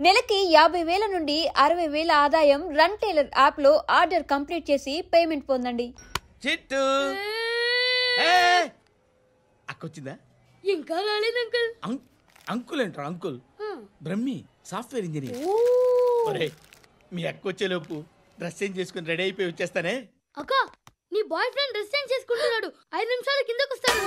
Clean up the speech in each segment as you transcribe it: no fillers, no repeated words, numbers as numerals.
నెలకి 50,000 నుండి 60,000 ఆదాయం రన్ టైలర్ యాప్ లో ఆర్డర్ కంప్లీట్ చేసి పేమెంట్ పొందండి. చిట్టు అక్కొచ్చిందా? ఇంకా రాలేదు అంకుల్. అంకుల్ ఏంట్రా అంకుల్? Brahmi software engineer. ఒరే మీ అక్కొచ్చేలోపు డ్రెస్ చేంజ్ చేసుకుని రెడీ అయిపోయి వచ్చేస్తానే. అక్క నీ బాయ్ ఫ్రెండ్ డ్రెస్ చేంజ్ చేసుకుంటున్నాడు, 5 నిమిషాల కిందకు వస్తాడు.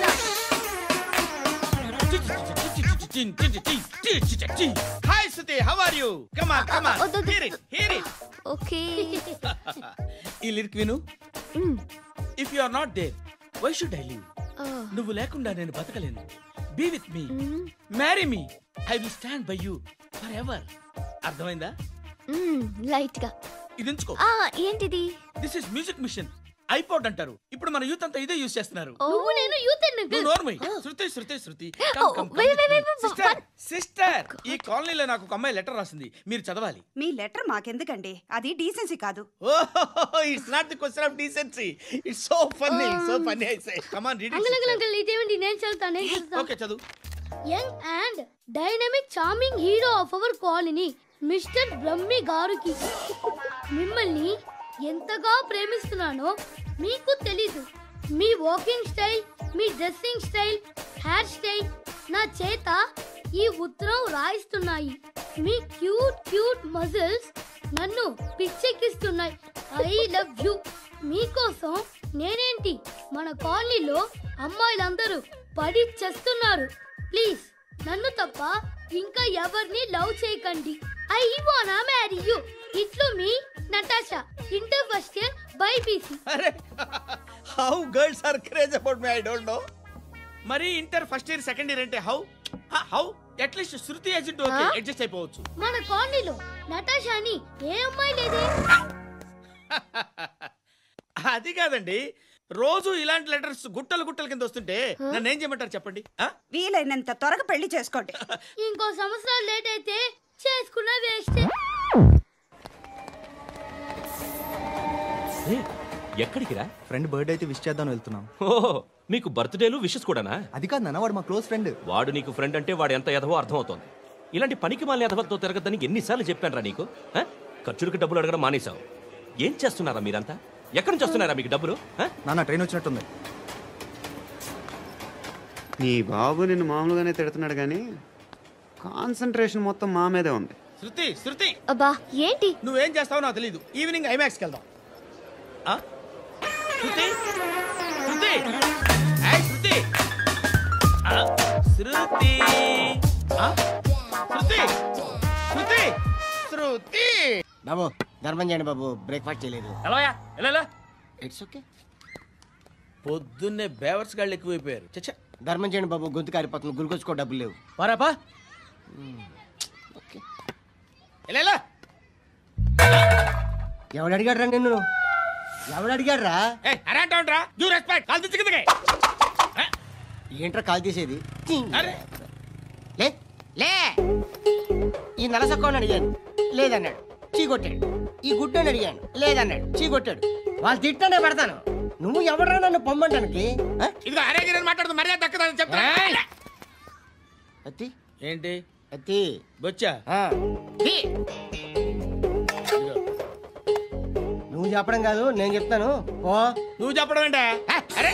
Hi Suti, how are you? Come on, come on. Hear it, hear it. Okay. ఈ లిరిక్ విను. If you are not there, why should I live? నువ్వు లేకుండా నేను బతకలేను. Be with me. Marry me. I will stand by you forever. అర్థమైందా? Light గా. ఇది ఎంచుకో. ఏంటిది? This is music mission. IPod అంటారు. ఇప్పుడు మన యూత్ అంతా ఇదే యూస్ చేస్తున్నారు. నువ్వు నేను యూత్ అంకుల్. నోర్మై. శృతి శృతి శృతి. సిస్టర్ ఈ కాలనీలో నాకు ఒక అమ్మాయి లెటర్ రాసింది, మీరు చదవాలి. మీ లెటర్ మాకెందుకండి, అది డీసెన్సీ కాదు. It's not the question of decency, it's so funny, so funny. I say come on read it. Uncle ఇదేంటి? నేను చదువుతాను. ఓకే చదువు. Young and dynamic charming hero of our colony mister Brahmi గారికి మిమ్మల్ని ఎంతగా ప్రేమిస్తున్నానో మీకు తెలీదు. మీ వాకింగ్ స్టైల్, మీ డ్రెస్సింగ్ స్టైల్, హెయిర్ స్టైల్ నా చేత ఈ ఉత్తరం రాయిస్తున్నాయి. మీ క్యూట్ క్యూట్ మజిల్స్ నన్ను పిచ్చెక్కిస్తున్నాయి. I love you. మీకోసం నేనేంటి మన కాలనీలో అమ్మాయిలందరూ పడి చేస్తున్నారు. ప్లీజ్ నన్ను తప్ప ఇంకా ఎవరిని లవ్ చేయకండి. ఐ వానా మ్యారీ యూ. ఇట్లు మీ Natasha, inter first year BiPC. అరే how girls are craze about me, I don't know. మరి inter first year second year అంటే how how at least Shruti agent okay adjust అయిపోవచ్చు. మన కాలనీలో నటాషా అని ఏ అమ్మాయి లేదే. అది కాదండి, రోజు ఇలాంటి లెటర్స్ గుట్టలు గుట్టల కింద వస్తుంటే నన్ను ఏం చేయమంటారు చెప్పండి? వీలైనంత త్వరగా పెళ్లి చేసుకోండి. ఇంకో సంవత్సరాలు లేట్ అయితే చేసుకున్న వేస్ట్. ఎక్కడికి రా? ఫ్రెండ్ బర్త్డే అయితే విష్ చేద్దాం వెళ్తున్నాం. ఓహో, మీకు బర్త్డేలు విషెస్ కూడానా? అది కాదు నాన్న, వాడు మా క్లోజ్ ఫ్రెండ్. వాడు నీకు ఫ్రెండ్ అంటే వాడు ఎంత ఎదవో అర్థమవుతోంది. ఇలాంటి పనికి మాలిన ఎదవలతో తిరగద్దని ఎన్నిసార్లు చెప్పాను రా నీకు? ఖర్చులకు డబ్బులు అడగడం మానేశావు. ఏం చేస్తున్నారా మీరంతా? ఎక్కడి నుంచి వస్తున్నారా మీకు డబ్బులు? నాన్న ట్రైన్ వచ్చినట్టుంది. నీ బాబు నిన్ను మామూలుగానే తిడుతున్నాడు కానీ కాన్సంట్రేషన్ మొత్తం మా మీదే ఉంది. శృతి శృతి అబ్బా ఏంటి? నువ్వేం చేస్తావో నాకు తెలీదు. ఈవినింగ్ ఐమాక్స్కి వెళ్దాం. శృతి శృతి శృతి శృతి శృతి శృతి శృతి. బాబు ధర్మం చేయండి బాబు, బ్రేక్ఫాస్ట్ చేయలేదు. It's okay. పొద్దున్నే బేవర్స్ గాళ్ళు ఎక్కువైపోయారు. చచ్చా, ధర్మం చేయండి బాబు, గొంతు కారిపోతుంది, గురికొచ్చుకో డబ్బులు లేవు. పారాపా. ఓకే. ఎవడు అడిగాడు రా నిన్ను? ఎవడు అడిగాడు రా? ఏంట్రా కాల్ తీసేది? లే లే. ఈ నలసక్కని అడిగాను, లేదన్నాడు, చీ కొట్టాడు. ఈ గుడ్డని అడిగాను, లేదన్నాడు, చీ కొట్టాడు. వాళ్ళు తిట్టానే పెడతాను. నువ్వు ఎవడరా నన్ను పొమ్మంటానికి? మాట్లాడుతూ మర్యాద దక్కదని చెప్తా. అత్తి ఏంటి అత్తి బొచ్చా? నువ్వు చెప్పడం కాదు, నేను చెప్తాను. ఓ నువ్వు చెప్పడం ఏంటా? అరే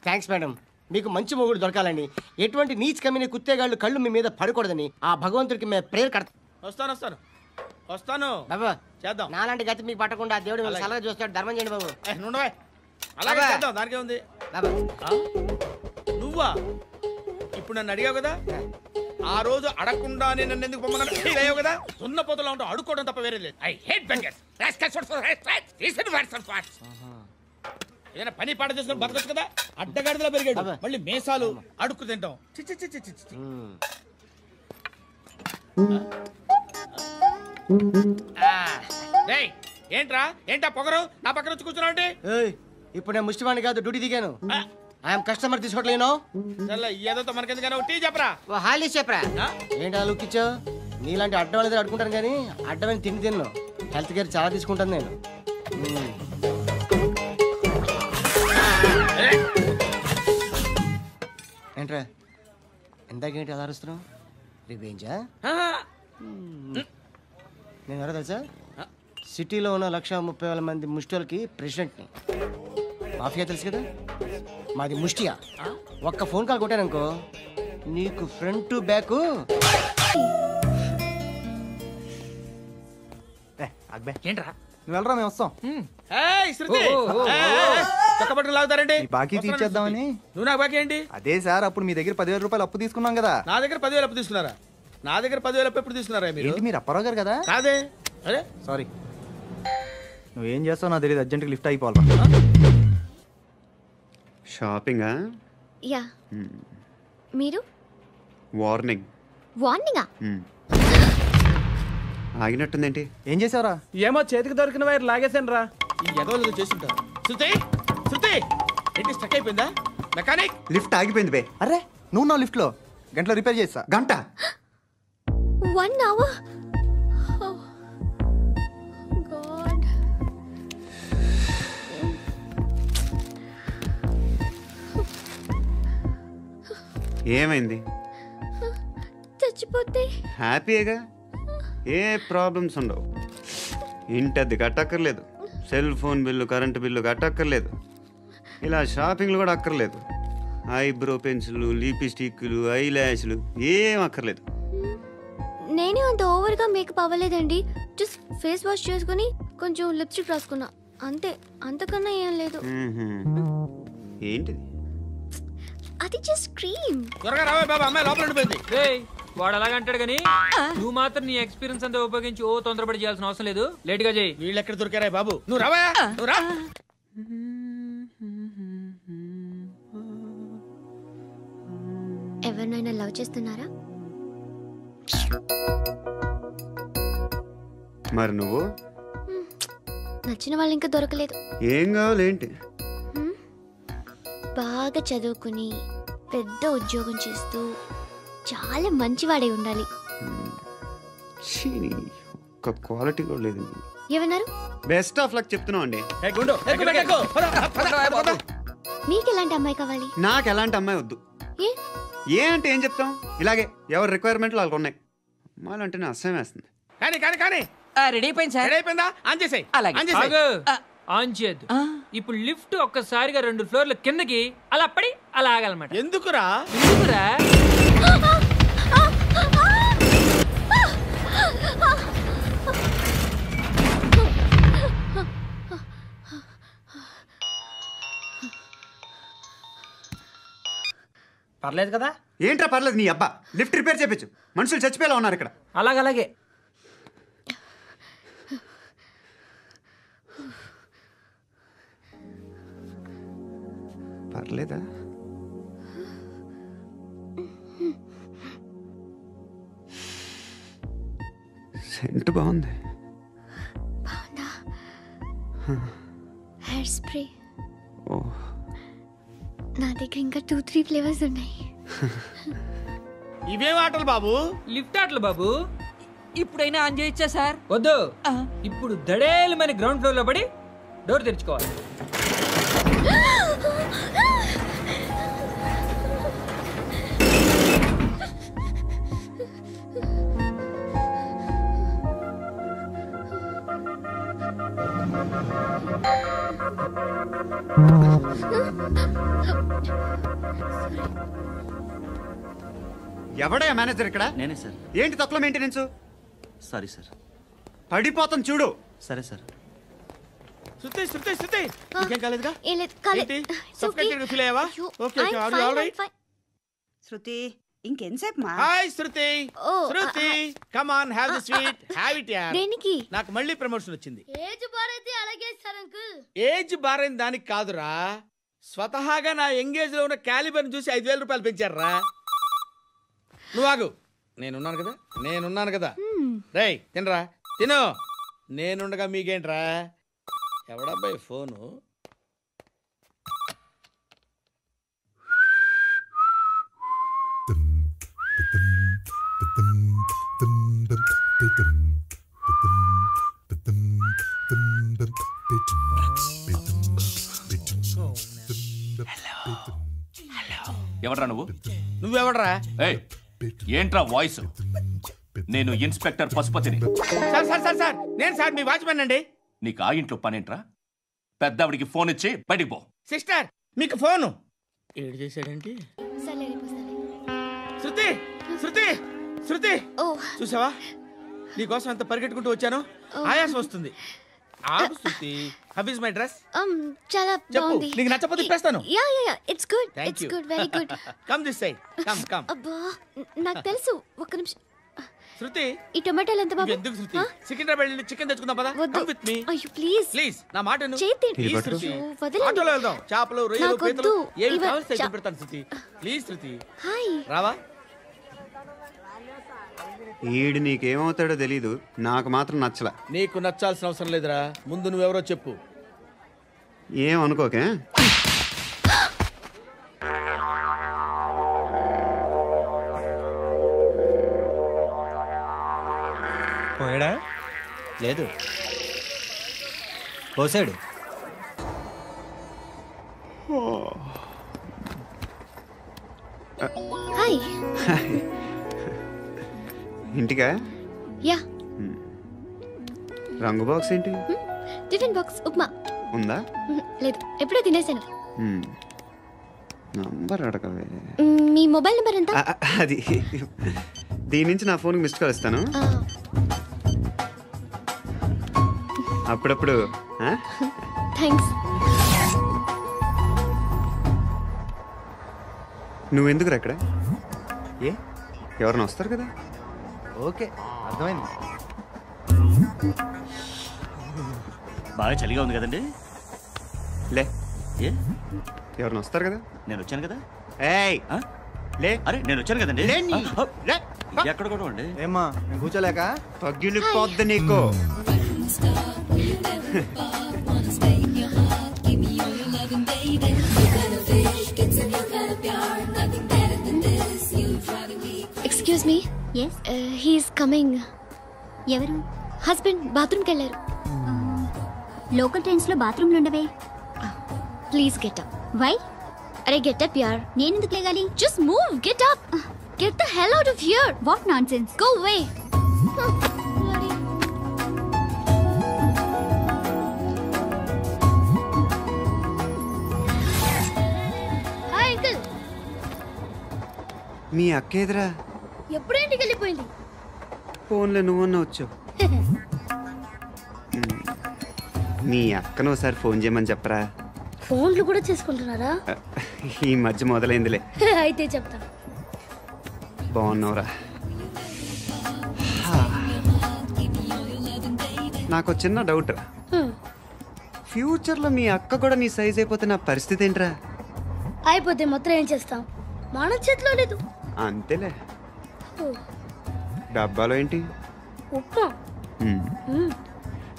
థ్యాంక్స్ మేడం. మీకు మంచి మొగుడు దొరకాలని, ఎటువంటి నీచ్ కమ్మిన కుత్తేగాళ్ళు కళ్ళు మీ మీద పడకూడదని ఆ భగవంతుడికి మేము ప్రేయర్ కడతాం. వస్తాను వస్తాను వస్తాను బాబా. చేద్దాం. నాలాంటి గతి మీకు పట్టకుండా దేవుడు మిమ్మల్ని సలహా చూస్తాడు. ధర్మం చేయండి బాబు. నుండవే అలాగే చేద్దాం, దానికే ఉంది. బాబా నువ్వా ఇప్పుడు నన్ను అడిగావు కదా, ఆ రోజు అడగకుండానే నన్ను ఎందుకు పొమ్మన్నావు కదా. సున్న పోతలో ఉంటావు, అడుక్కోవడం తప్ప వేరే లేదు. ఏదైనా పని పాట చేసుకుని బతకొచ్చు కదా. అడ్డగాడిలో పెరిగాడు, మళ్ళీ మేసాలు అడుక్కు తింటాం. ఏంట్రా ఏంటా పొగరు నా పక్కన వచ్చి కూర్చున్నావు అంటే? ఇప్పుడు నేను ముష్టివాణి కాదు, డ్యూటీ దిగాను. ఐఎమ్ కస్టమర్ తీసుకోవట్లేను. ఏదో మనకెందుకైనా టీ చెప్పరా. హాలీ చెప్పరా. ఏంటి లుక్ ఇచ్చావు? నీలాంటి అడ్డం వాళ్ళ దగ్గర అడుకుంటాను కానీ అడ్డమైన తిండి తిన్ను. హెల్త్ కేర్ చాలా తీసుకుంటాను నేను. ఏంట్రా ఎందాకేంటి అలా అరుస్తున్నావు? రివేంజా? నేను ఎవరో తెలుసా? సిటీలో ఉన్న 130,000 మంది ముష్టిలకి ప్రెసిడెంట్ని. మాఫియా తెలుసు కదా, మాది ముష్టియా. ఒక్క ఫోన్ కాల్ కొట్టాననుకో నీకు ఫ్రంట్ టు బ్యాక్. ఏంట్రా నువ్వు వెళ్ళరా, మేము వస్తాం. లాగుతారండి బాకీ తీర్చేద్దామని. నువ్వు నాకు బాకీ ఏంటి? అదే సార్, అప్పుడు మీ దగ్గర 10,000 రూపాయలు అప్పు తీసుకున్నాం కదా. నా దగ్గర 10,000 అప్పు తీసుకున్నారా? నా దగ్గర 10,000 అప్పు ఎప్పుడు తీసుకున్నారా మీరు? ఏంటి మీరు అప్పారావు గారు కదా? కాదే. అరే సారీ. నువ్వేం చేస్తావు నాకు తెలియదు, అర్జెంట్గా లిఫ్ట్ అయిపోవాలి. షాపింగా? యా. మీరు? వార్నింగ్. వార్నింగా? ఆగినట్టుందేంటి? ఏం చేసావురా? ఏమో చేతికి దొరికిన వైర్ లాగేసాను రా. ఈ ఎగవలు చేస్తుంటారు. శృతి శృతి ఏంటి స్టక్ అయిపోయిందా? మెకానిక్ లిఫ్ట్ ఆగిపోయింది బే. అరే నువ్వు నా లిఫ్ట్లో గంటలో రిపేర్ చేస్తా. గంట? 1 hour? Oh, God. ఏమైంది? చచ్చిపోతే హ్యాపీగా, ఏ ప్రాబ్లమ్స్ ఉండవు. ఇంటి అద్దె కట్టక్కర్లేదు, cell phone bill, current bill కట్టక్కర్లేదు, ఇలా షాపింగ్లు కూడా అక్కర్లేదు. ఐబ్రో పెన్సిల్లు, లిప్స్టిక్లు, ఐ ల్యాష్లు ఏం అక్కర్లేదు. నేనే అంత ఓవర్గా మేకప్ అవ్వలేదండి. జస్ట్ ఫేస్ వాష్ చేసుకుని కొంచెం లిప్స్టిక్ రాసుకున్నా అంతే, అంతకన్నా ఏం లేదు. ఏంటిది? అది జస్ట్ క్రీమ్. త్వరగా రావే బాబా, అమ్మాయి లోపల ఉండిపోయింది. వాడు అలాగంటాడు కానీ నువ్వు మాత్రం నీ ఎక్స్పీరియన్స్ అంతా ఉపయోగించి తొందరపడి చేయాల్సిన అవసరం లేదు. లేట్ గా చేయి. వీళ్ళు ఎక్కడ దొరికారా బాబు? నువ్వు రావా, నువ్వు రా. ఎవరినైనా లవ్ చేస్తున్నారా? మరి నువ్వు? నచ్చిన వాళ్ళు ఇంకా దొరకలేదు. ఏం కావాలి ఏంటి? బాగా చదువుకుని పెద్ద ఉద్యోగం చేస్తూ చాలా మంచివాడై ఉండాలి. ఒక్క క్వాలిటీ కూడా లేదు. ఏమన్నారు? బెస్ట్ ఆఫ్ లక్ చెప్తున్నావు అండి. మీకు ఎలాంటి అమ్మాయి కావాలి? నాకు ఎలాంటి అమ్మాయి వద్దు. ఏ అంటే ఏం చెప్తాం, ఇలాగే ఎవరి రిక్వైర్మెంట్లు వాళ్ళకు ఉన్నాయి. అమ్మాయిలంటేనే అసహ్యం వేస్తుంది. కానీ కానీ కానీ రెడీ అయిపోయింది సార్. రెడీ అయిపోయిందా? ఆన్ చేసేయ్. ఆన్ చేయద్దు. ఇప్పుడు లిఫ్ట్ ఒక్కసారిగా 2 ఫ్లోర్ల కిందకి అలా పడి అలా ఆగాలన్నమాట. ఎందుకురా? ఎందుకురా? పర్లేదు కదా? ఏంట్రా పర్లేదు? నీ అబ్బా లిఫ్ట్ రిపేర్ చేయించు. మనుషులు చచ్చిపోయేలా ఉన్నారు ఇక్కడ. అలాగే పర్లేదా? సెంట్ బాగుంది. Hair spray. ఓ, నా దగ్గర ఇంకా 2-3 ఫ్లేవర్స్ ఉన్నాయి. ఇవేం ఆటలు బాబు? లిఫ్ట్ ఆటలు బాబు. ఇప్పుడైనా ఆన్ చేయొచ్చా సార్? వద్దు. ఇప్పుడు దడేలమైన గ్రౌండ్ ఫ్లోర్ లో పడి డోర్ తెరుచుకోవాలి. ఎవడయ్యా మేనేజర్ ఇక్కడ? నేనే సార్. ఏంటి తక్కువ మెయింటెనెన్స్? Sorry sir. పడిపోతాం చూడు. సరే సార్. శృతి శృతి శృతి ఇంకేం కాలేదుగా? ఏం లేదు, కాలేదు. ఏంటి? Suffocated గా ఫీల్ అయ్యావా? Okay okay, are you all right? Shruti ఇంకెంతసేపు మా? Hi Shruti. Oh, Shruti come on, have the sweet, have it యార్. దేనికి? నాకు మళ్ళీ ప్రమోషన్ వచ్చింది. ఏజ్ బారైతే అలాగే సార్ అంకుల్. ఏజ్ బారైన దానికి కాదురా, స్వతహాగా నా ఎంగేజ్ లో ఉన్న క్యాలిబర్ చూసి 5,000 రూపాయలు పెంచారా. నువ్వు ఆగు, నేనున్నాను కదా. రేయ్ తినరా, తిను. నేనుండగా మీకేంట్రా? ఎవడబ్బాయి ఫోను? ఎవడ్రా నువ్వు? నువ్వెవడరా? ఏంట్రా వాయిస్? నేను ఇన్స్పెక్టర్ పశుపతిని. సార్ సార్ సార్ సార్ నేను సార్ మీ వాచ్మెన్ అండి. నీకు ఆ ఇంట్లో పనేంట్రా? పెద్దవిడికి ఫోన్ ఇచ్చి బయటికి పో. సిస్టర్ మీకు ఫోను. ఏడు చేశాడంటే శృతి శృతి శృతి చూసావా నీకోసం ఎంత పరిగెట్టుకుంటూ వచ్చాను. ఆయాసం వస్తుంది. ఆగు Shruti. How is my dress? చాలా బాగుంది. నీకు నచ్చకపోతే తిప్పేస్తాను. Yeah yeah yeah it's good. It's good very good. Come this side. Come come. అబ్బా నాకు తెలుసు. ఒక్క నిమిషం. శృతి ఈ టొమాటోలు ఎంత బాబు? ఎందుకు శృతి? సికింద్రాబాద్ వెళ్ళి చికెన్ తెచ్చుకుందాం పద. Come with me. అయ్యో ప్లీజ్ ప్లీజ్ నా మాట విను. ప్లీజ్ శృతి వదలండి. ఆటోలో వెళ్దాం. చేపలు రొయ్యలు పీతలు ఏమి ఇవ- కావాలి సైకిల్ పెడతాను శృతి. Please Shruti. హాయ్ రావా? ఈడు నీకేమవుతాడో తెలీదు, నాకు మాత్రం నచ్చలా. నీకు నచ్చాల్సిన అవసరం లేదురా. ముందు నువ్వెవరో చెప్పు. ఏమనుకోకే. పోయాడా? లేదు, పోసాడు. హాయ్. ఇంటికా? యా. రంగు బాక్స్ ఏంటి? టిఫిన్ బాక్స్ ఉప్మా ఉందా? లేదు, ఎప్పుడో తినేసాను. నంబర్ అడగవే. మీ మొబైల్ నెంబర్ ఎంత? అది దీని నుంచి నా ఫోన్కి మిస్డ్ కాల్ ఇస్తాను. అప్పుడప్పుడు. థ్యాంక్స్. నువ్వెందుకు అక్కడ? ఏ ఎవరైనా వస్తారు కదా. ఓకే, అర్థమైంది. బాగా చలిగా ఉంది కదండి. లే, ఏ ఎవరైనా వస్తారు కదా. నేను వచ్చాను కదా. ఏయ్ లే. అరే నేను వచ్చాను కదండి. ఎక్కడ కూడా ఉండి ఏమ్మా నేను కూర్చోలేక పగిలిపోద్ది నీకు. Excuse me. Yes he's coming. ఎవరు? హస్బెండ్ బాత్రూమ్కి వెళ్ళారు. లోకల్ ట్రైన్స్ లో బాత్రూమ్లు ఉండవే. Please get up. వై? అరే గెట్ అప్ యార్. నేను ఎందుకు లేగాలి? Just move. Get up. Get the hell out of here. What nonsense. Go away. Hi uncle. మీ అక్క ఎదురా? ఎప్పుడు ఇంటికి వెళ్ళిపోయింది? ఫోన్లో నువ్వన్నా వచ్చావు. మీ అక్కను ఒకసారి ఫోన్ చేయమని చెప్పరా. ఫోన్లు కూడా చేసుకుంటున్నారా? ఈ మధ్య మొదలైందిలే. అయితే చెప్తా. బాగున్నావురా? నాకు చిన్న డౌట్ రా. ఫ్యూచర్లో మీ అక్క కూడా నీ సైజ్ అయిపోతే నా పరిస్థితి ఏంట్రా? అయిపోతే మొత్తం ఏం చేస్తాం? మన చేతిలో లేదు. అంతేలే. డబ్బాలో ఏంటి? ఉప్మా.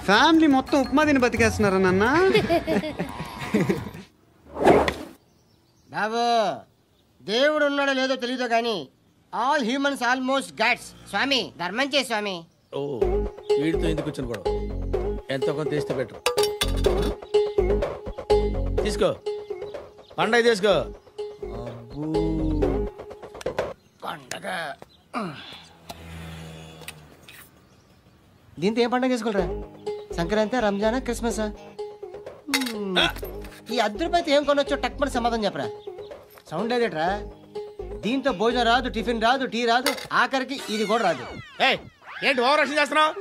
ఫ్యామిలీ మొత్తం ఉప్మా తిని బతికేస్తున్నారా నాన్న? బాబు దేవుడు ఉన్నాడో లేదో తెలియదు కానీ ఆల్ హ్యూమన్స్ ఆల్మోస్ట్ గాడ్స్. స్వామి ధర్మం చే స్వామి. ఓ వీడితో ఎందుకు వచ్చిన గొడవ? ఎంతో కొంత తీస్తే బెటర్. తీసుకో పండగ తీసుకో. పండగ దీంతో ఏం పండగ చేసుకుంటారా? సంక్రాంతి, రంజానా, క్రిస్మస్? ఈ ₹10 ఏం కొనొచ్చో టక్మని సమాధానం చెప్పరా. సౌండ్ లేదేట్రా? దీంతో భోజనం రాదు, టిఫిన్ రాదు, టీ రాదు, ఆఖరికి ఇది కూడా రాదు. ఏంటి ఓవర్ యాక్షన్ చేస్తున్నావు?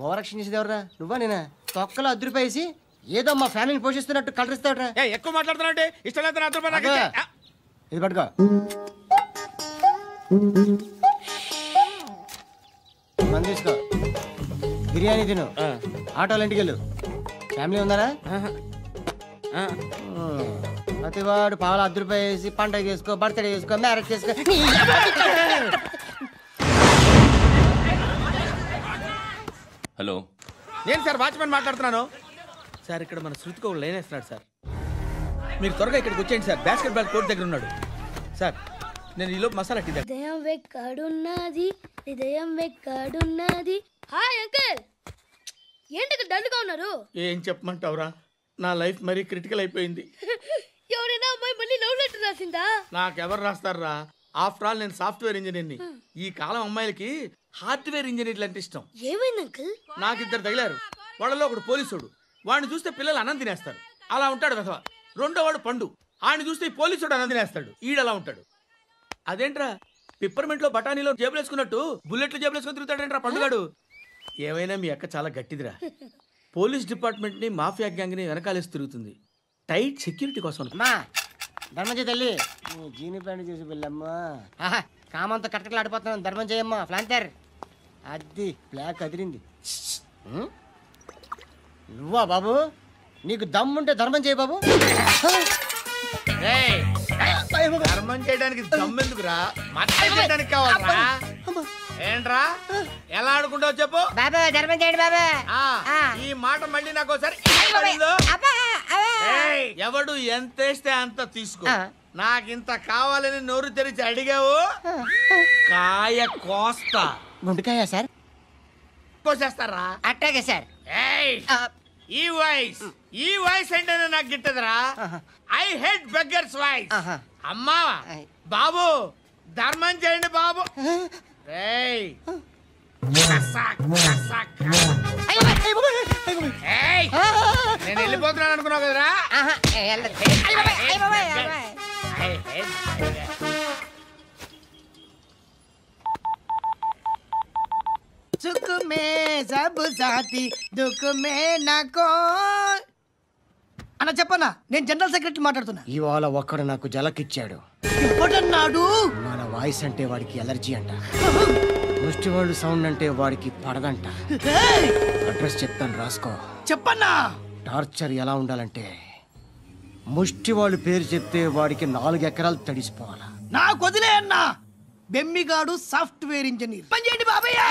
ఓవర్ యాక్షన్ చేసేది ఎవరా? నువ్వా నేనా? తొక్కలో ₹10 వేసి ఏదో మా ఫ్యామిలీని పోషిస్తున్నట్టు కలరిస్తావుట్రా. ఎక్కువ మాట్లాడుతున్నా ఇష్టం లేదు. ఇది పట్టుకో. మంది తీసుకో, బిర్యానీ తిను, ఆటోలు ఇంటికి వెళ్ళు. ఫ్యామిలీ ఉన్నారా? ప్రతివాడు పావులు ₹10 వేసి పండగ చేసుకో, బర్త్డే చేసుకో, మ్యారేజ్ చేసుకో. హలో, నేను సార్ వాచ్మెన్ మాట్లాడుతున్నాను సార్. ఇక్కడ మన శృతికో లైన్ వేస్తున్నాడు సార్. మీరు త్వరగా ఇక్కడికి వచ్చేయండి సార్. బాస్కెట్ బాల్ కోర్ట్ దగ్గర ఉన్నాడు సార్. నేను ఈలోపు మసాలా టీ దగ్గర. హృదయం వెక్కడున్నది, హృదయం వెక్కడున్నది. Hi uncle. ఏంటి డల్గా ఉన్నారు? ఏం చెప్పమంటావురా, నా లైఫ్ మరీ క్రిటికల్ అయిపోయింది. ఎవరైనా అమ్మాయి మళ్ళీ లవ్ లెటర్ రాసిందా? నాకెవరు రాస్తారా? ఆఫ్టర్ ఆల్ నేను సాఫ్ట్వేర్ ఇంజనీర్ని. ఈ కాలం అమ్మాయిలకి హార్డ్వేర్ ఇంజనీర్లు అంటే ఇష్టం. ఏమైంది అంకుల్? నాకు 2 తగిలారు. వాళ్ళలో ఒకడు పోలీసుడు. వాడిని చూస్తే పిల్లలు అన్నం తినేస్తారు, అలా ఉంటాడు వెధవ. రెండో వాడు పండు. ఆయన చూస్తే ఈ పోలీసుడు అన్నం తినేస్తాడు, ఈడలా ఉంటాడు. అదేంట్రా పిప్పర్మెంట్ లో బఠానీలో జేబులు వేసుకున్నట్టు బుల్లెట్లు జేబులు వేసుకుని తిరుగుతాడేంట్రా పండుగాడు. ఏమైనా మీ అక్క చాలా గట్టిదిరా. పోలీస్ డిపార్ట్మెంట్ ని మాఫియా గ్యాంగ్ ని వెనకాలేసి తిరుగుతుంది, టైట్ సెక్యూరిటీ కోసం. ధర్మం తల్లి జీని ప్యాంట్ చేసి వెళ్ళమ్మా. కామంతో కట్టకలు ఆడిపోతున్నాను. ధర్మం చేయమ్మా. ఫ్లాంతర్ అది బ్లాక్ అదిరింది. నువ్వా బాబు? నీకు దమ్ముంటే ధర్మం చేయ బాబు. ధర్మం చేయడానికి దమ్మెందుకురా, చేయడానికి కావాలరా. ఏంట్రా ఎలా ఆడుకుంటావు చెప్పు. బాబా ధర్మం చేయండి బాబా. ఈ మాట మళ్ళీ నాకు ఒకసారి ఎవడు ఎంత వేస్తే అంత తీసుకో. నాకింత కావాలని నోరు తెరిచి అడిగావు, కాయ కోస్తా. గుండెకాయ సార్? కోసేస్తారా? అట్టాగే సార్. ఈ వాయిస్ అంటేనే నాకు గిట్టదురా. I hate beggars voice. అమ్మా బాబు ధర్మం చేయండి బాబు. నేను వెళ్ళిపోతున్నాను అనుకున్నావు కదరా. సుఖ మే సబ్ సాథీ దుఃఖ మే నాకో అన్న చెప్పనా. నేను జనరల్ సెక్రటరీ మాట్లాడుతున్నా. ఇవాళ ఒక్కడు నాకు జలకిచ్చాడు. ఇప్పుడన్నాడు మన వాయిస్ అంటే వాడికి ఎలర్జీ అంట. ముష్టి వాళ్ళు సౌండ్ అంటే వాడికి పడదంట. అడ్రస్ చెప్తాను రాసుకో. చెప్పన్నా. టార్చర్ ఎలా ఉండాలంటే ముష్టి వాళ్ళు పేరు చెప్తే వాడికి 4 ఎకరాలు తడిసిపోవాలా. నాకు వదిలే అన్నా. బెమ్మిగాడు సాఫ్ట్వేర్ ఇంజనీర్. పని చేయండి బాబయ్య.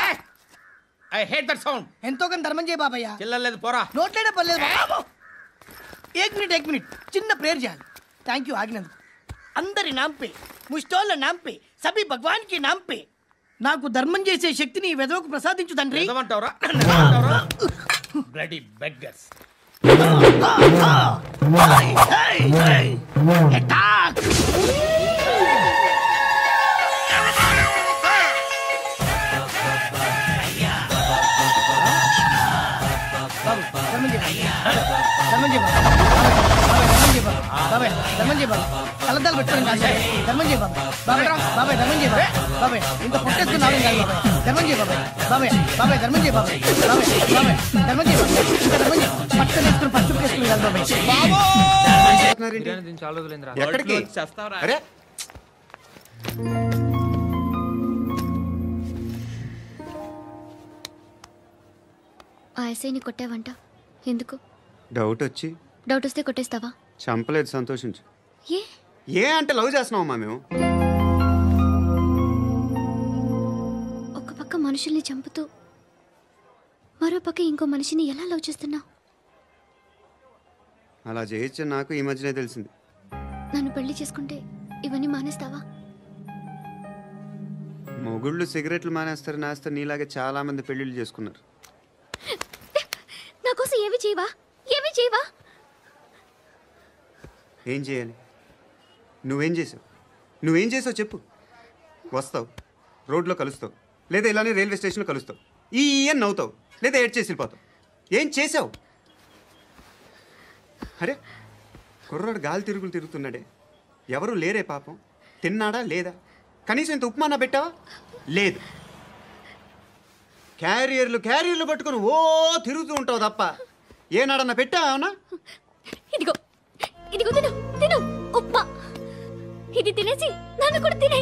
I hate that sound. ఎంతో కొంత ధర్మం చేయ బాబయ్య. చిల్లలేదు పోరా. నోట్లేనే పర్లేదు బాబు. एक मिनट చిన్న ప్రేయర్ చేయాలి. థ్యాంక్ యూ ఆగినందుకు. అందరి నామ్ పే, ముష్టోళ్ళ నామ్ పే, సభీ భగవాన్ కి నామ్ పే నాకు ధర్మం చేసే శక్తిని ఈ వెదవకు ప్రసాదించు తండ్రి. Bloody beggars. కలదాలు పెట్టుకోండి కాదు. ధర్మం చేయ బాబాయ్. బాబాయ్ ధర్మం చేయ బాబాయ్. ఇంత పొట్టేసుకున్నాను కాదు బాబాయ్. ధర్మం చేయ బాబాయ్. బాబాయ్ ధర్మం చేయ బాబాయ్. ధర్మం చేయ బాబాయ్. ఇంకా ధర్మం చేయ. పట్టుకొని వేసుకుని పట్టు వేసుకుని కాదు బాబాయ్. చాలా రోజులైందిరా. ఎక్కడికి? అరే ఆ ఎస్ఐని కొట్టావంట ఎందుకు? డౌట్ వచ్చి. డౌట్ వస్తే కొట్టేస్తావా? చంపలేదు, సంతోషించు. ఏ అంటే లవ్ చేస్తున్నావమ్మా మేము. ఒక పక్క మనుషుల్ని చంపుతూ మరో పక్క ఇంకో మనిషిని ఎలా లవ్ చేస్తున్నావు? అలా చేయొచ్చు నాకు ఈ మధ్యనే తెలిసింది. నన్ను పెళ్లి చేసుకుంటే ఇవన్నీ మానేస్తావా? మొగుళ్ళు సిగరెట్లు మానేస్తారు, నేస్తారు. నీలాగే చాలా మంది పెళ్లిళ్ళు చేసుకున్నారు. నా కోసం ఏమి చేయవా? ఏం చేయాలి? నువ్వేం చేసావు చెప్పు. వస్తావు, రోడ్లో కలుస్తావు, లేదా ఇలానే రైల్వే స్టేషన్లో కలుస్తావు. ఈ నవ్వుతావు, లేదా ఏడ్ చేసి వెళ్ళిపోతావు. ఏం చేసావు? అరే కుర్రాడు గాలి తిరుగుతున్నాడే, ఎవరు లేరే పాపం. తిన్నాడా లేదా? కనీసం ఇంత ఉప్మానా పెట్టావా? లేదు. క్యారియర్లు పట్టుకొని ఓ తిరుగుతూ ఉంటావు తప్ప ఏనాడన్నా పెట్టావా? ఇదిగో తిను ఉప్మా. ఇది తినేసి నన్ను కూడా తినే.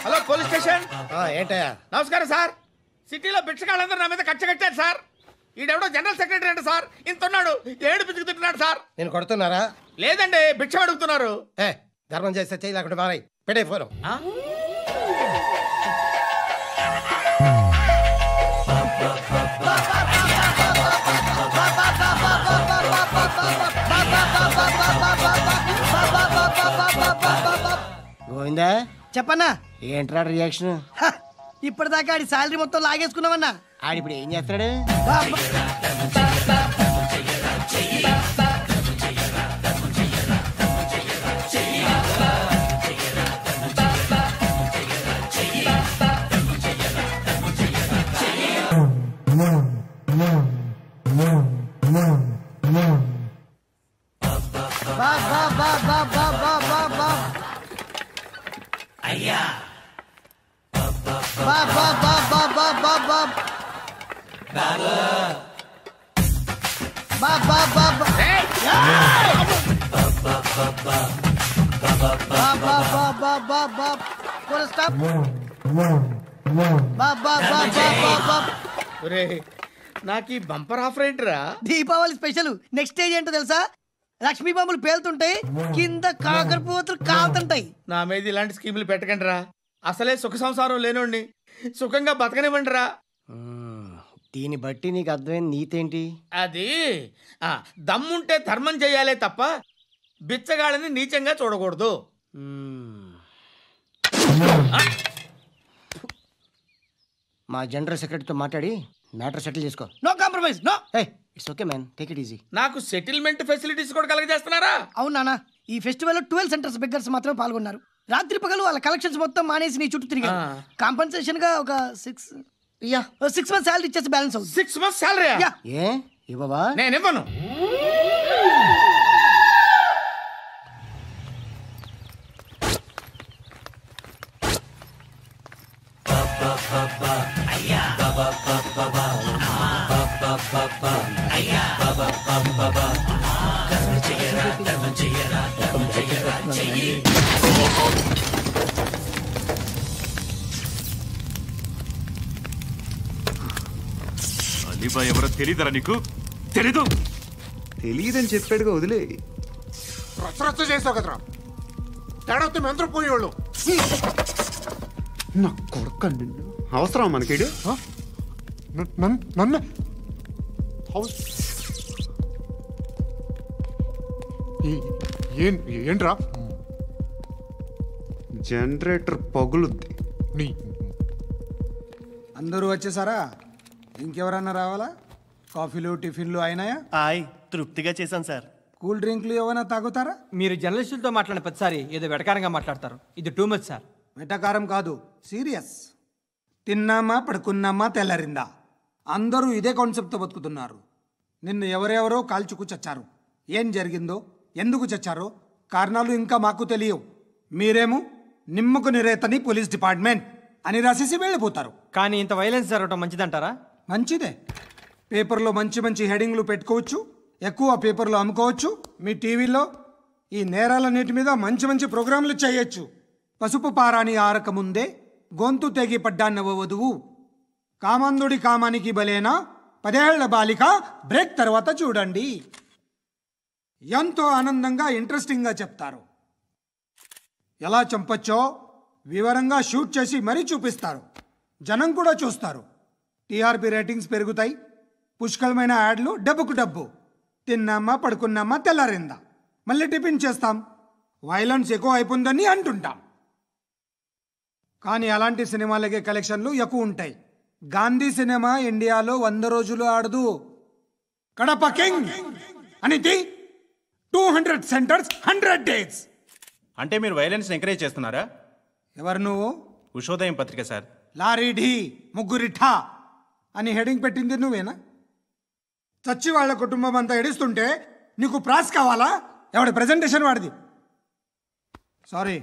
Hello police station. ఏంటయ్యా? నమస్కారం సార్. సిటీలో భిక్షకాళ్ళందరూ నా మీద కచ్చ కట్టారు సార్. ఈడెవడో జనరల్ సెక్రటరీ అంట సార్. ఇంత ఉన్నాడు, 7 పిచ్చుకు తింటున్నాడు సార్. నేను కొడుతున్నారా? లేదండి, భిక్ష అడుగుతున్నారు. ధర్మం చేస్తే చేయి లేకుండా మారాయి. పెట్టే ఫోను. గోవిందా చెప్పన్నా ఏంట్రా రియాక్షన్? ఇప్పటిదాకా ఆడి శాలరీ మొత్తం లాగేసుకున్నావన్నా. ఆడిప్పుడు ఏం చేస్తాడు? అయ్యా నాకు ఈ బంపర్ ఆఫర్ ఏంట్రా? దీపావళి స్పెషల్. నెక్స్ట్ స్టేజ్ ఏంటో తెలుసా? లక్ష్మీ బాంబులు పేలుతుంటాయి, కింద కాకరపోతులు కాలుతుంటాయి. నా మీద ఇలాంటి స్కీములు పెట్టకండి రా. అసలే సుఖ సంసారం లేనోడిని సుఖంగా బతకనివ్వండి రా. దీన్ని బట్టి నీకు అర్థమైన నీతేంటి? అది దమ్ముంటే ధర్మం చేయాలే తప్ప బిచ్చగాళ్ళని నీచంగా చూడకూడదు. మా జనరల్ సెక్రటరీతో మాట్లాడి మ్యాటర్ సెటిల్ చేసుకో. No compromise, no. It's okay man, take it easy. నాకు సెటిల్మెంట్ ఫెసిలిటీస్ కూడా కలగజేస్తున్నారా? అవును నాన్న, ఈ ఫెస్టివల్ 12 సెంటర్స్ బెగ్గర్స్ మాత్రమే పాల్గొన్నారు. రాత్రి పగలు వాళ్ళ కలెక్షన్స్ మొత్తం మానేసి నీ చుట్టూ తిరిగారు. కాంపన్సేషన్ గా ఒక 6 మంత్స్ సాలరీ ఇచ్చేసి బ్యాలెన్స్ అవుతుంది. 6 మంత్స్ సాలరీ? ఏ ఇవ్వవా? నేను ఇవ్వను. అలీబాయ్ ఎవరో తెలీదరా నీకు? తెలీదు? తెలియదని చెప్పాడుగా, వదిలే. రచ్చ చేసావు కదరా, తేడా వస్తే మెంతరం పోయేవాళ్ళు. నా కొడుకు అవసరం మనకి. నన్ను ఏంట్రా? జనరేటర్ పగులుద్ది. అందరూ వచ్చేసారా? ఇంకెవరన్నా రావాలా? కాఫీలు టిఫిన్లు అయినాయా? తృప్తిగా చేశాను సార్. కూల్ డ్రింక్లు ఏమైనా తాగుతారా? మీరు జర్నలిస్టులతో మాట్లాడిన ప్రతిసారి ఏదో వెటకారంగా మాట్లాడతారు. ఇది టూ మచ్ సార్. వెటకారం కాదు, సీరియస్. తిన్నామా పడుకున్నామా తెల్లరిందా, అందరూ ఇదే కాన్సెప్ట్తో బతుకుతున్నారు. నిన్ను ఎవరెవరో కాల్చుకు చచ్చారు. ఏం జరిగిందో, ఎందుకు చచ్చారో కారణాలు ఇంకా మాకు తెలియవు. మీరేమో నిమ్మకు నిరేతని పోలీస్ డిపార్ట్మెంట్ అని రాసేసి వెళ్ళిపోతారు. కానీ ఇంత వైలెన్స్ జరగడం మంచిదంటారా? మంచిదే. పేపర్లో మంచి మంచి హెడింగ్లు పెట్టుకోవచ్చు, ఎక్కువ పేపర్లు అమ్ముకోవచ్చు. మీ టీవీలో ఈ నేరాలన్నిటి మీద మంచి మంచి ప్రోగ్రాంలు చేయొచ్చు. పసుపు పారాని ఆరక ముందే గొంతు తెగి పడ్డాన్నవ వధువు, కామందుడి కామానికి బలేనా 10 ఏళ్ల బాలిక బ్రేక్ తర్వాత చూడండి. ఎంతో ఆనందంగా ఇంట్రెస్టింగ్గా చెప్తారు. ఎలా చంపచ్చో వివరంగా షూట్ చేసి మరీ చూపిస్తారు. జనం కూడా చూస్తారు. టీఆర్పీ రేటింగ్స్ పెరుగుతాయి. పుష్కలమైన యాడ్లు, డబ్బుకు డబ్బు. తిన్నామా పడుకున్నామా తెల్లారిందా, మళ్ళీ టిఫిన్ చేస్తాం. వైలెన్స్ ఎక్కువ అయిపోయిందని అంటుంటాం. కానీ అలాంటి సినిమాలకే కలెక్షన్లు ఎక్కువ ఉంటాయి. గాంధీ సినిమా ఇండియాలో 100 రోజులు ఆడదు. కడప కింగ్ అనితి 200 సెంటర్స్ 100 డేస్. అంటే మీరు వైలెన్స్ ఎంకరేజ్ చేస్తున్నారా? ఎవరు నువ్వు? ఉషోదయం పత్రిక సార్. లారీ ఢీ ముగ్గురిఠా అని హెడింగ్ పెట్టింది నువ్వేనా? చచ్చి వాళ్ళ కుటుంబం అంతా ఎడుస్తుంటే నీకు ప్రాస్ కావాలా? ఎవడి ప్రెజెంటేషన్ వాడిది. సారీ,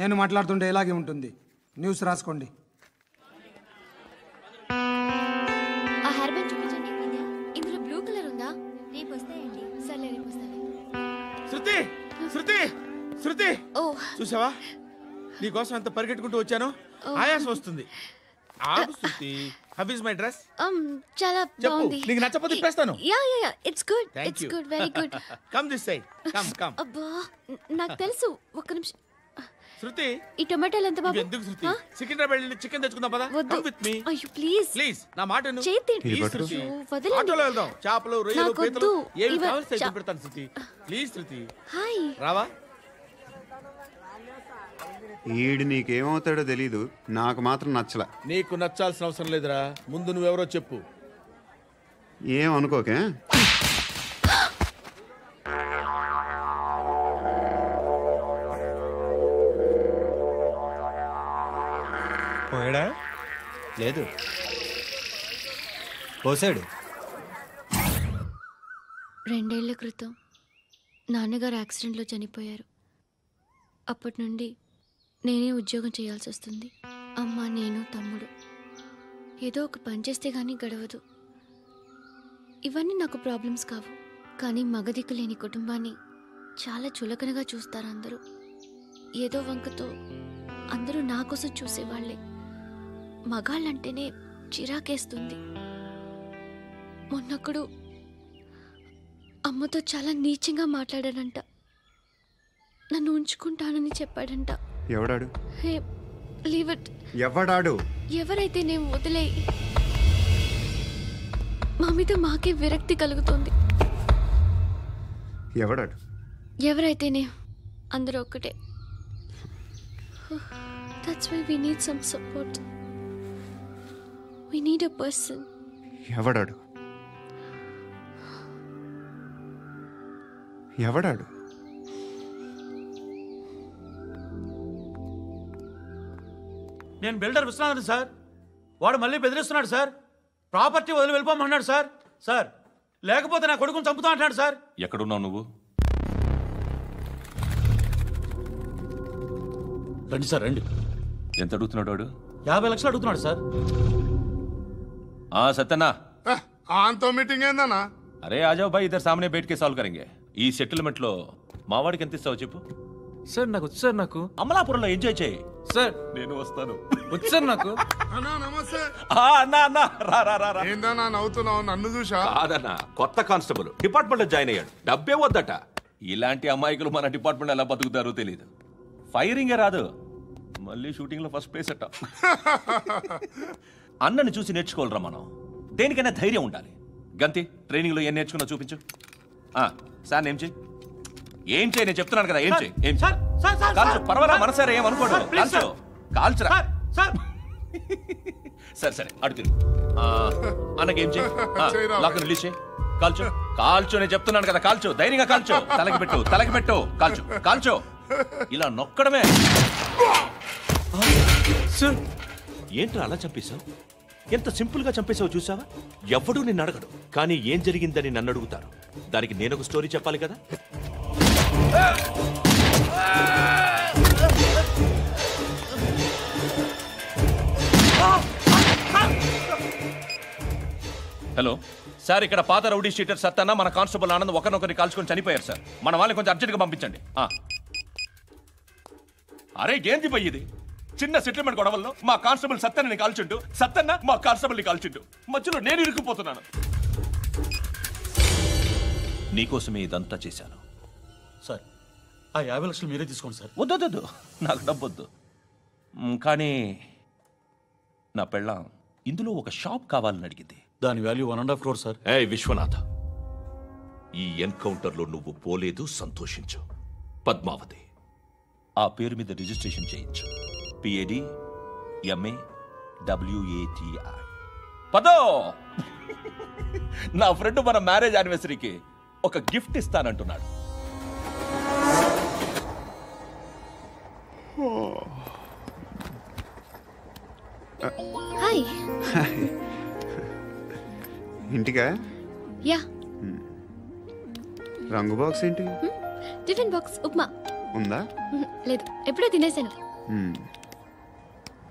నేను మాట్లాడుతుంటే ఇలాగే ఉంటుంది. న్యూస్ రాసుకోండి. ఆ హెయిర్ బ్యాండ్ చూపించండి. ఇందులో బ్లూ కలర్ ఉందా? రేపు వస్తాయండి. సర్లే, రేపు వస్తాను. శృతి, శృతి, శృతి, చూసావా నీకోసం ఎంత పరిగెట్టుకుంటూ వచ్చాను. ఆయాసం వస్తుంది. ఆగు Shruti. How is my dress? చాలా బాగుంది. నీకు నచ్చకపోతే తిప్పేస్తాను. Yeah it's good. It's good, very good. Come this side. Come. అబ్బా, నాకు తెలుసు. ఒక్క నిమిషం. శృతి, ఈ టొమాటోలు ఎంత బాబు? ఎందుకు శృతి? సికింద్రాబాద్ వెళ్ళి చికెన్ తెచ్చుకుందాం పద. Come with me. అయ్యో ప్లీజ్. ప్లీజ్ నా మాట విను. ప్లీజ్ శృతి. వదలండి. ఆటోలో వెళ్దాం. చేపలు, రొయ్యలు, పీతలు ఏవి ఇవ- కావాలి తెచ్చి పెడతాను శృతి. Please Shruti. హాయ్. రావా? ఈడు నీకేమవుతాడో తెలీదు, నాకు మాత్రం నచ్చలా. నీకు నచ్చాల్సిన అవసరం లేదురా, ముందు నువ్వెవరో చెప్పు. ఏం అనుకోకే. పోయాడా? లేదు, పోసాడు. 2 ఏళ్ల క్రితం నాన్నగారు యాక్సిడెంట్లో చనిపోయారు. అప్పటి నుండి నేనే ఉద్యోగం చేయాల్సి వస్తుంది. అమ్మ, నేను, తమ్ముడు ఏదో ఒక పని చేస్తే కానీ గడవదు. ఇవన్నీ నాకు ప్రాబ్లమ్స్ కావు, కానీ మగదిక్కు లేని కుటుంబాన్ని చాలా చులకనగా చూస్తారు అందరూ. ఏదో వంకతో అందరూ నా కోసం చూసేవాళ్లే. మగాళ్ళంటేనే చిరాకేస్తుంది. మొన్నొక్కడు అమ్మతో చాలా నీచంగా మాట్లాడాడంట. నన్ను ఉంచుకుంటానని చెప్పాడంట. ఎవడాడు? హే, లీవ్ ఇట్. ఎవడాడు? ఎవరైతే నేను వదిలేయి. మా మీద మాకే విరక్తి కలుగుతుంది. ఎవడాడు? ఎవరైతేనే అందరూ ఒక్కటే. That's why we need some support. We need a person. ఎవడాడు? ఎవడాడు? నేను బిల్డర్ విశ్వనాథన్ సార్. వాడు మళ్ళీ బెదిరిస్తున్నాడు సార్. ప్రాపర్టీ వదిలి వెళ్ళిపోమన్నాడు సార్. సార్, లేకపోతే నా కొడుకుని చంపుతా అంటున్నాడు సార్. ఎక్కడున్నావు నువ్వు? రండి సార్, రండి. ఎంత అడుగుతున్నాడు వాడు? 50 లక్షలు అడుగుతున్నాడు సార్. సత్యన్నా, ఆంతో మీటింగ్ ఏందన్నా? అరే ఆజావ్ భాయ్, ఇద్దరు సామనే బయటకే సాల్వ్ కరెంగే. ఈ సెటిల్మెంట్ లో మావాడికి ఎంత ఇస్తావు చెప్పు. సార్ నాకు వచ్చు సార్. నాకు అమలాపురంలో ఎంజాయ్ చేయి సార్. నేను వస్తాను. వచ్చు సార్ నాకు. అన్నా నమస్తే. అన్నా రా. ఏందన్నా నవ్వుతున్నావు? నన్ను చూసా? కాదన్నా, కొత్త కానిస్టేబుల్ డిపార్ట్మెంట్ లో జాయిన్ అయ్యాడు. డబ్బే వద్దట. ఇలాంటి అమాయకులు మన డిపార్ట్మెంట్ ఎలా బతుకుతారో తెలియదు. ఫైరింగే రాదు, మళ్ళీ షూటింగ్ లో ఫస్ట్ ప్లేస్ అట్ట. అన్నని చూసి నేర్చుకోవాలరా మనం. దేనికైనా ధైర్యం ఉండాలి. గంతి, ట్రైనింగ్ లో ఏం నేర్చుకున్నా చూపించు. సార్ ఏం చేయి, ఏం చేయి, నేను చెప్తున్నాను కదా. ఏం చేయి, ఏం కాల్చు. పర్వాలా, మనసారా ఏమనుకోడు. కాల్చు, కాల్చురా. సరే అడుగు. అన్నకేం చేయి, లాక్ రిలీజ్ చేయి. కాల్చు, నేను చెప్తున్నాను కదా. కాల్చు, ధైర్యంగా కాల్చు. తలకి పెట్టు. కాల్చు. ఇలా నొక్కడమే. ఏంట్రా అలా చంపేశావు? ఎంత సింపుల్ గా చంపేశావు చూసావా? ఎవడూ నిన్ను అడగడు, కానీ ఏం జరిగిందని నన్ను అడుగుతారు. దానికి నేను ఒక స్టోరీ చెప్పాలి కదా. హలో సార్, ఇక్కడ పాత రౌడీ షీటర్ సత్తన్న, మన కానిస్టేబుల్ ఆనంద్ ఒకరినొకరిని కాల్చుకొని చనిపోయారు సార్. మన వాళ్ళని కొంచెం అర్జెంట్గా పంపించండి. అరే ఏంది పోయి ఇది? చిన్న సెటిల్మెంట్ గొడవల్లో మా కానిస్టేబుల్ సత్తన్నని కాల్చుంటూ, సత్తన్న మా కానిస్టేబుల్ని కాల్చుంటూ, మధ్యలో నేను ఇరుక్కుపోతున్నాను. నీకోసమే ఇదంతా చేశాను సార్. ఆ 50 లక్షలు మీరే తీసుకోండి సార్. వద్దు, నాకు డబ్బొద్దు. కానీ నా పెళ్ళాం ఇందులో ఒక షాప్ కావాలని అడిగింది. దాని వాల్యూ 1.5 crore సార్. ఏ విశ్వనాథ, ఈ ఎన్కౌంటర్లో నువ్వు పోలేదు, సంతోషించు. పద్మావతి ఆ పేరు మీద రిజిస్ట్రేషన్ చేయించు. PADMAWATI. పదో, నా ఫ్రెండ్ మన మ్యారేజ్ యానివర్సరీకి ఒక గిఫ్ట్ ఇస్తానంటున్నాడు. హాయ్. ఇంటికా? యా. రంగు బాక్స్ ఏంటి? టిఫిన్ బాక్స్ ఉప్మా ఉందా? లేదు, ఎప్పుడో తినేసాను.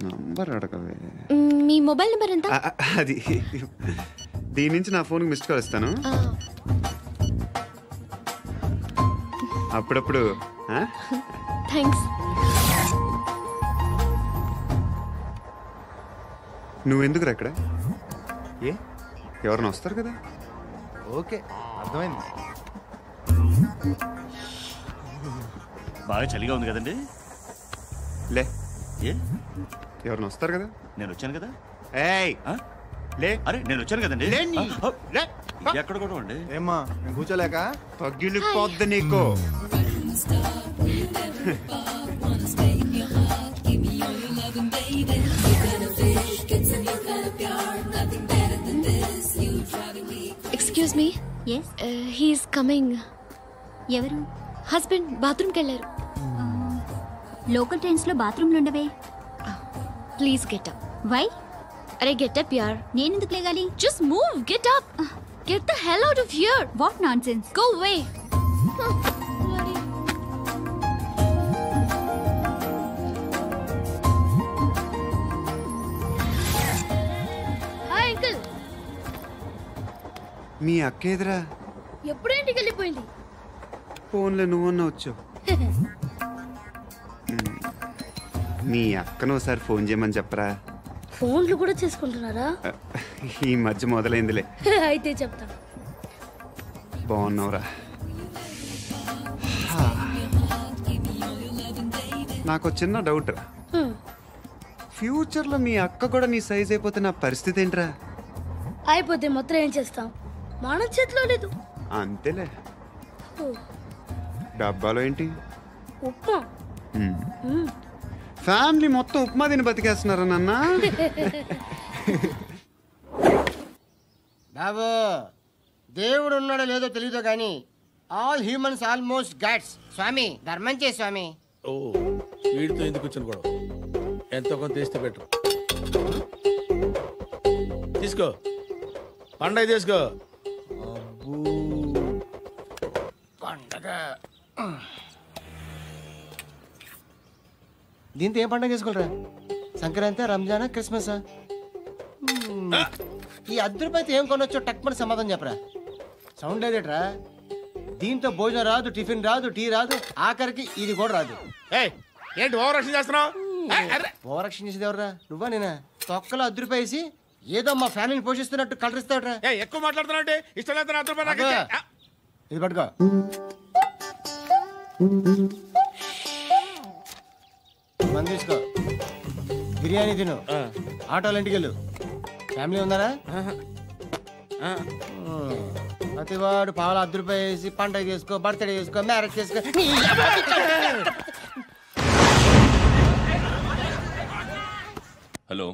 నంబర్ అడగవే. మీ మొబైల్ నెంబర్ ఎంత? అది దీని నుంచి నా ఫోన్కి మిస్డ్ కాల్ ఇస్తాను. అప్పుడప్పుడు. థ్యాంక్స్. నువ్వెందుకురా ఇక్కడ? ఎవరైనా వస్తారు కదా. ఓకే, అర్థమైంది. బాగా చలిగా ఉంది కదండి. లే, ఏ ఎవరైనా వస్తారు కదా. నేను వచ్చాను కదా. ఏయ్ లే. అరే నేను వచ్చాను కదండి. ఎక్కడ కూడా ఉండి ఏమ్మా, నేను కూర్చోలేక పగిలిపోద్ది నీకు. Excuse me he's coming. ఎవరు? హస్బెండ్ బాత్రూమ్కి వెళ్ళారు. లోకల్ ట్రైన్స్లో బాత్రూమ్లు ఉండవే. Please get up. వై? అరే గెట్ అప్ యార్. నేను ఎందుకు లేగాలి? Just move, get up. Get the hell out of here. What nonsense. Go away. Hi uncle. మీ అక్క ఎదురా? ఎప్పుడు ఇంటికి వెళ్ళిపోయింది. ఫోన్లో నువ్వన్నా వచ్చావు. మీ అక్కను ఒకసారి ఫోన్ చేయమని చెప్పరా. ఫోన్లు కూడా చేసుకుంటున్నారా? ఈ మధ్య మొదలైందిలే. అయితే చెప్తా. బాగున్నావురా? నాకు చిన్న డౌట్ రా. ఫ్యూచర్లో మీ అక్క కూడా నీ సైజ్ అయిపోతే నా పరిస్థితి ఏంట్రా? అయిపోతే మొత్తం ఏం చేస్తాం, మన చేతిలో లేదు. అంతేలే. డబ్బాలో ఏంటి? ఉప్మా. ఫ్యామిలీ మొత్తం ఉప్మా తిని బతికేస్తున్నారా నాన్న? బాబు, దేవుడు ఉన్నాడో లేదో తెలియదు కానీ ఆల్ హ్యూమన్స్ ఆల్మోస్ట్ గాడ్స్. స్వామి ధర్మం చే స్వామి. ఓ వీడితో ఎందుకు వచ్చిన గొడవ? ఎంతో కొంత తీస్తే పెట్టు. తీసుకో, పండగ తీసుకో. పండగ దీంతో ఏం పండగ చేసుకోరా? సంక్రాంతి, రంజానా, క్రిస్మసా? ఈ ₹10 ఏం కొనొచ్చో టక్మని సమాధానం చెప్పరా. సౌండ్ లేదేట్రా? దీంతో భోజనం రాదు, టిఫిన్ రాదు, టీ రాదు, ఆఖరికి ఇది కూడా రాదు. ఏంటి ఓవర్ రక్షణ చేస్తున్నావు? ఓవర్ రక్షణ చేసేది ఎవరా? నువ్వా నేనా? తొక్కలో ₹10 వేసి ఏదో మా ఫ్యామిలీని పోషిస్తున్నట్టు కలరిస్తాడ్రా. ఎక్కువ మాట్లాడుతున్నావు. ఇష్టం లేదు. ఇది పట్టుకో. మంది తీసుకో, బిర్యానీ తిను, ఆటోలు ఇంటికి వెళ్ళు. ఫ్యామిలీ ఉన్నారా? ప్రతివాడు పావులు ₹10 వేసి పండగ చేసుకో, బర్త్డే చేసుకో, మ్యారేజ్ చేసుకో. హలో